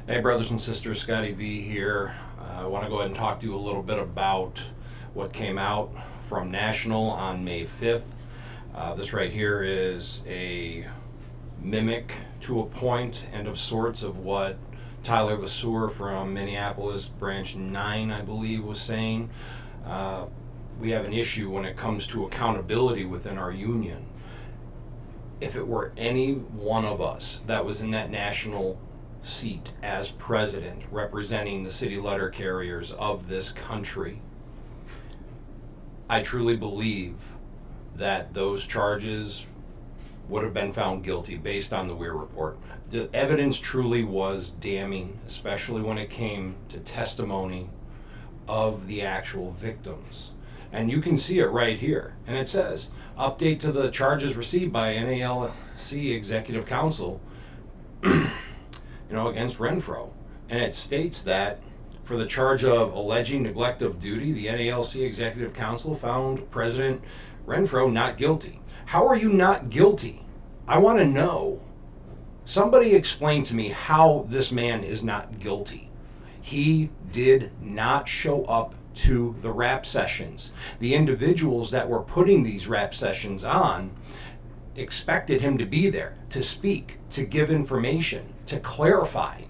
Hey, brothers and sisters, Scotty V here. I want to go ahead and talk to you a little bit about what came out from National on May 5th. This right here is a mimic to a point and of sorts of what Tyler Vasseur from Minneapolis, Branch 9, I believe, was saying. We have an issue when it comes to accountability within our union. If it were any one of us that was in that national seat as president representing the city letter carriers of this country, I truly believe that those charges would have been found guilty based on the Weir report. The evidence truly was damning, especially when it came to testimony of the actual victims. And you can see it right here. And it says, update to the charges received by NALC Executive Council against Renfroe. And it states that for the charge of alleging neglect of duty, the NALC Executive Council found President Renfroe not guilty. How are you not guilty? I want to know. Somebody explain to me how this man is not guilty. He did not show up to the rap sessions. The individuals that were putting these rap sessions on expected him to be there, to speak, to give information, to clarify.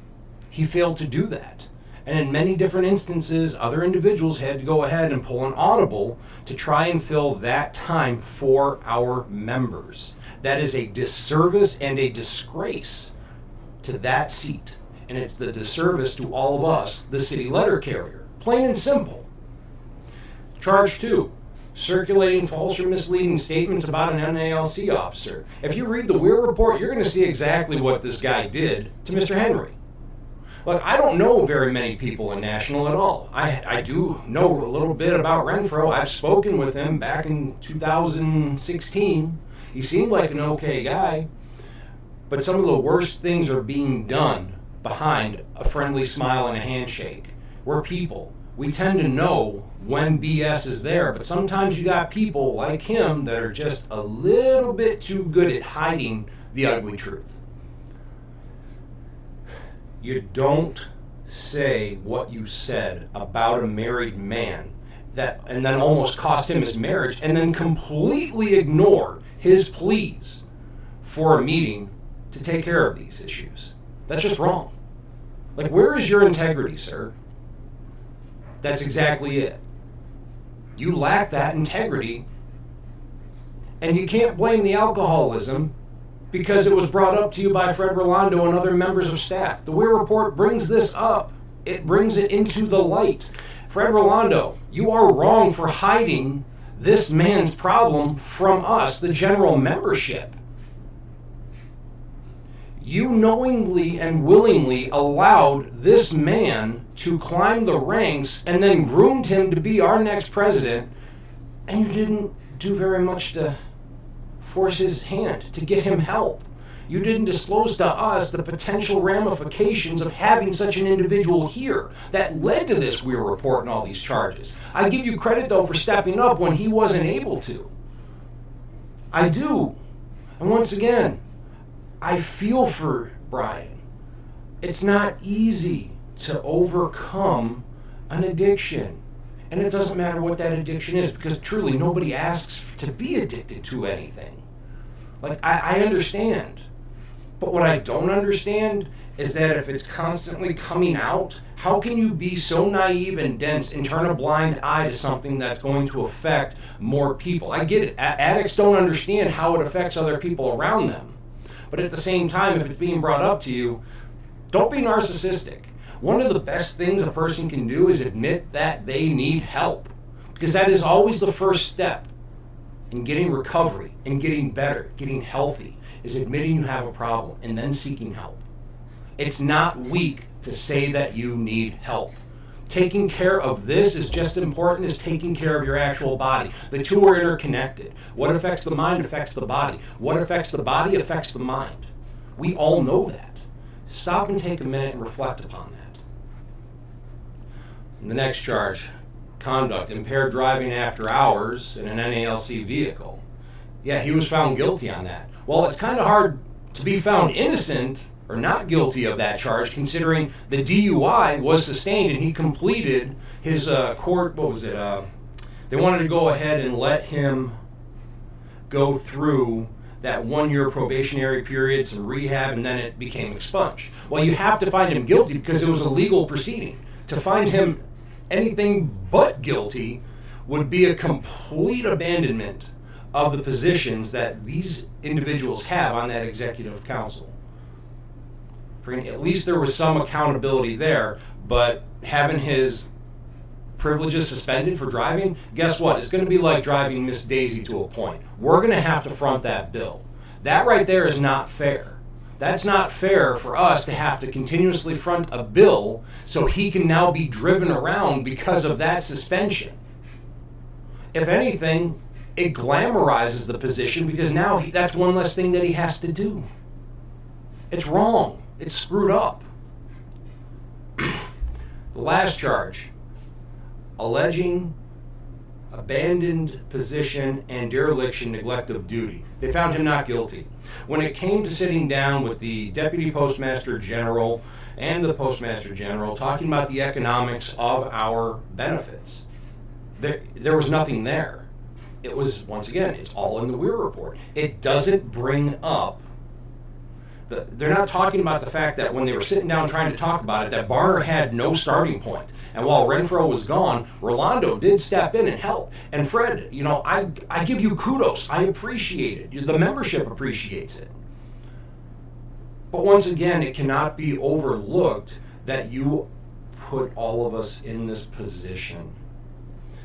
He failed to do that. And in many different instances, other individuals had to go ahead and pull an audible to try and fill that time for our members. That is a disservice and a disgrace to that seat. And it's the disservice to all of us, the city letter carrier. Plain and simple. Charge 2. Circulating false or misleading statements about an NALC officer. If you read the Weir report, you're going to see exactly what this guy did to Mr. Henry. Look, I don't know very many people in National at all. I do know a little bit about Renfroe. I've spoken with him back in 2016. He seemed like an okay guy. But some of the worst things are being done behind a friendly smile and a handshake. We're people. We tend to know when BS is there, but sometimes you got people like him that are just a little bit too good at hiding the ugly truth. You don't say what you said about a married man and then almost cost him his marriage, and then completely ignore his pleas for a meeting to take care of these issues. That's just wrong. Like, where is your integrity, sir? That's exactly it. You lack that integrity, and you can't blame the alcoholism because it was brought up to you by Fred Rolando and other members of staff. The Weir report brings this up. It brings it into the light. Fred Rolando, you are wrong for hiding this man's problem from us, the general membership. You knowingly and willingly allowed this man to climb the ranks and then groomed him to be our next president, and you didn't do very much to force his hand, to get him help. You didn't disclose to us the potential ramifications of having such an individual here that led to this Weir report and all these charges. I give you credit, though, for stepping up when he wasn't able to. I do. And once again, I feel for Brian. It's not easy to overcome an addiction. And it doesn't matter what that addiction is, because truly nobody asks to be addicted to anything. Like, I understand. But what I don't understand is that if it's constantly coming out, how can you be so naive and dense and turn a blind eye to something that's going to affect more people? I get it. Addicts don't understand how it affects other people around them. But at the same time, if it's being brought up to you, don't be narcissistic. One of the best things a person can do is admit that they need help, because that is always the first step in getting recovery and getting better, getting healthy, is admitting you have a problem and then seeking help. It's not weak to say that you need help. Taking care of this is just as important as taking care of your actual body. The two are interconnected. What affects the mind affects the body. What affects the body affects the mind. We all know that. Stop and take a minute and reflect upon that. And the next charge, conduct, impaired driving after hours in an NALC vehicle. Yeah, he was found guilty on that. Well, it's kind of hard to be found innocent or not guilty of that charge, considering the DUI was sustained and he completed his court, what was it? They wanted to go ahead and let him go through that 1-year probationary period, some rehab, and then it became expunged. Well, you have to find him guilty because it was a legal proceeding. To find him anything but guilty would be a complete abandonment of the positions that these individuals have on that executive council. At least there was some accountability there, but having his privileges suspended for driving, guess what? It's going to be like driving Miss Daisy to a point. We're going to have to front that bill. That right there is not fair. That's not fair for us to have to continuously front a bill so he can now be driven around because of that suspension. If anything, it glamorizes the position because now that's one less thing that he has to do. It's wrong. It's screwed up. The last charge, alleging abandoned position and dereliction, neglect of duty. They found him not guilty. When it came to sitting down with the Deputy Postmaster General and the Postmaster General talking about the economics of our benefits, there was nothing there. It was, once again, it's all in the Weir report. It doesn't bring up, they're not talking about the fact that when they were sitting down trying to talk about it, that Barner had no starting point. And while Renfroe was gone, Rolando did step in and help. And Fred, I give you kudos. I appreciate it. The membership appreciates it. But once again, it cannot be overlooked that you put all of us in this position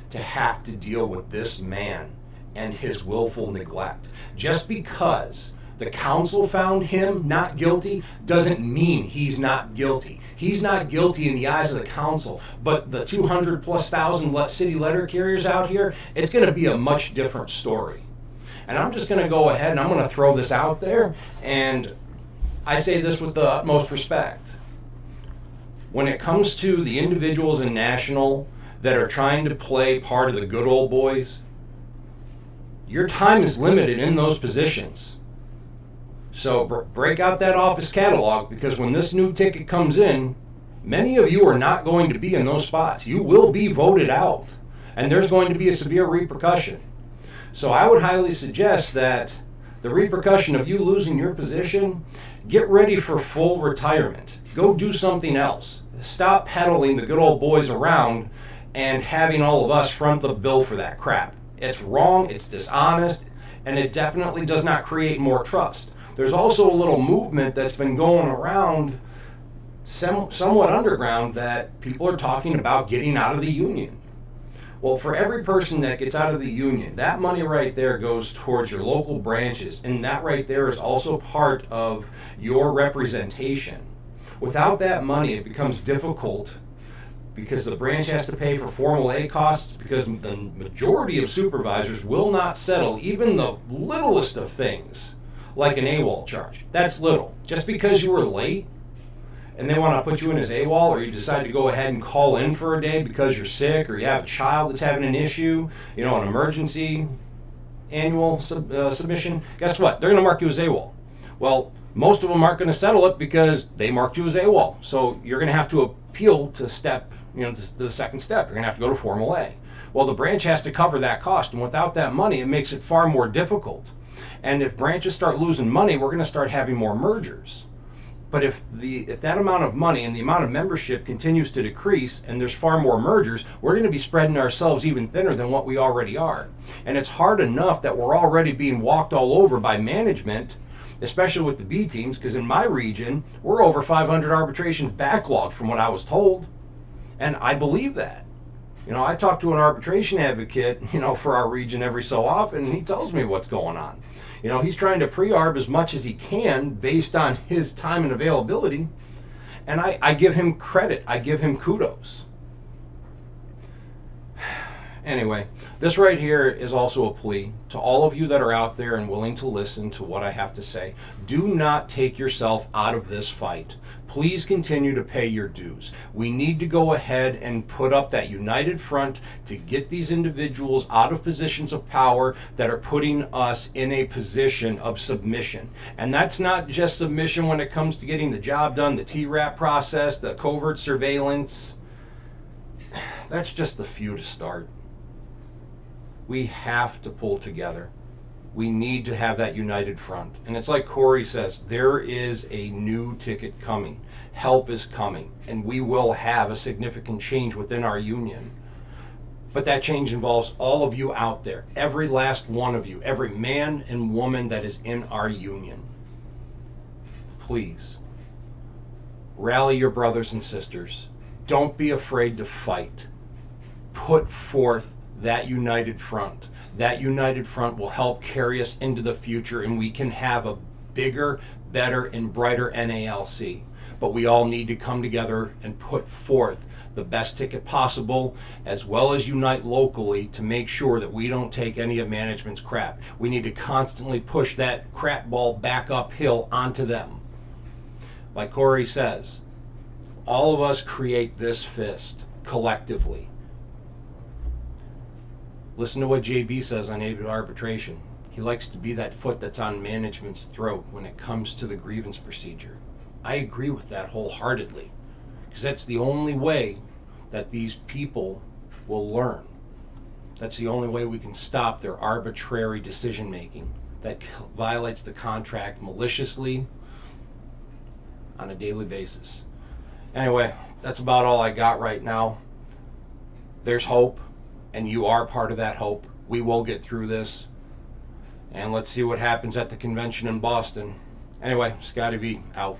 to have to deal with this man and his willful neglect. Just because the council found him not guilty doesn't mean he's not guilty. He's not guilty in the eyes of the council, but the 200,000+ city letter carriers out here, it's going to be a much different story. And I'm just going to go ahead and I'm going to throw this out there, and I say this with the utmost respect. When it comes to the individuals in National that are trying to play part of the good old boys, your time is limited in those positions. So break out that office catalog, because when this new ticket comes in, many of you are not going to be in those spots. You will be voted out, and there's going to be a severe repercussion. So I would highly suggest that the repercussion of you losing your position, get ready for full retirement. Go do something else. Stop peddling the good old boys around and having all of us front the bill for that crap. It's wrong, it's dishonest, and it definitely does not create more trust. There's also a little movement that's been going around somewhat underground that people are talking about getting out of the union. Well, for every person that gets out of the union, that money right there goes towards your local branches, and that right there is also part of your representation. Without that money, it becomes difficult because the branch has to pay for Formal A costs, because the majority of supervisors will not settle even the littlest of things, like an AWOL charge. That's little. Just because you were late and they want to put you in as AWOL, or you decide to go ahead and call in for a day because you're sick, or you have a child that's having an issue, an emergency annual submission, guess what? They're going to mark you as AWOL. Well, most of them aren't going to settle it because they marked you as AWOL. So you're going to have to appeal to the second step. You're going to have to go to Formal A. Well, the branch has to cover that cost, and without that money, it makes it far more difficult. And if branches start losing money, we're going to start having more mergers. But if that amount of money and the amount of membership continues to decrease and there's far more mergers, we're going to be spreading ourselves even thinner than what we already are. And it's hard enough that we're already being walked all over by management, especially with the B teams, because in my region, we're over 500 arbitrations backlogged from what I was told. And I believe that. I talk to an arbitration advocate, for our region every so often, and he tells me what's going on. He's trying to pre-arb as much as he can based on his time and availability, and I give him credit. I give him kudos. Anyway, this right here is also a plea to all of you that are out there and willing to listen to what I have to say. Do not take yourself out of this fight. Please continue to pay your dues. We need to go ahead and put up that united front to get these individuals out of positions of power that are putting us in a position of submission. And that's not just submission when it comes to getting the job done, the TRAP process, the covert surveillance. That's just the few to start. We have to pull together. We need to have that united front. And it's like Corey says, there is a new ticket coming. Help is coming. And we will have a significant change within our union. But that change involves all of you out there, every last one of you, every man and woman that is in our union. Please, rally your brothers and sisters. Don't be afraid to fight. Put forth that united front. That united front will help carry us into the future, and we can have a bigger, better, and brighter NALC. But we all need to come together and put forth the best ticket possible, as well as unite locally to make sure that we don't take any of management's crap. We need to constantly push that crap ball back uphill onto them. Like Corey says, all of us create this fist collectively. Listen to what JB says on arbitration. He likes to be that foot that's on management's throat when it comes to the grievance procedure. I agree with that wholeheartedly, because that's the only way that these people will learn. That's the only way we can stop their arbitrary decision making that violates the contract maliciously on a daily basis. Anyway, that's about all I got right now. There's hope, and you are part of that hope. We will get through this, and let's see what happens at the convention in Boston. Anyway, Scotty V out.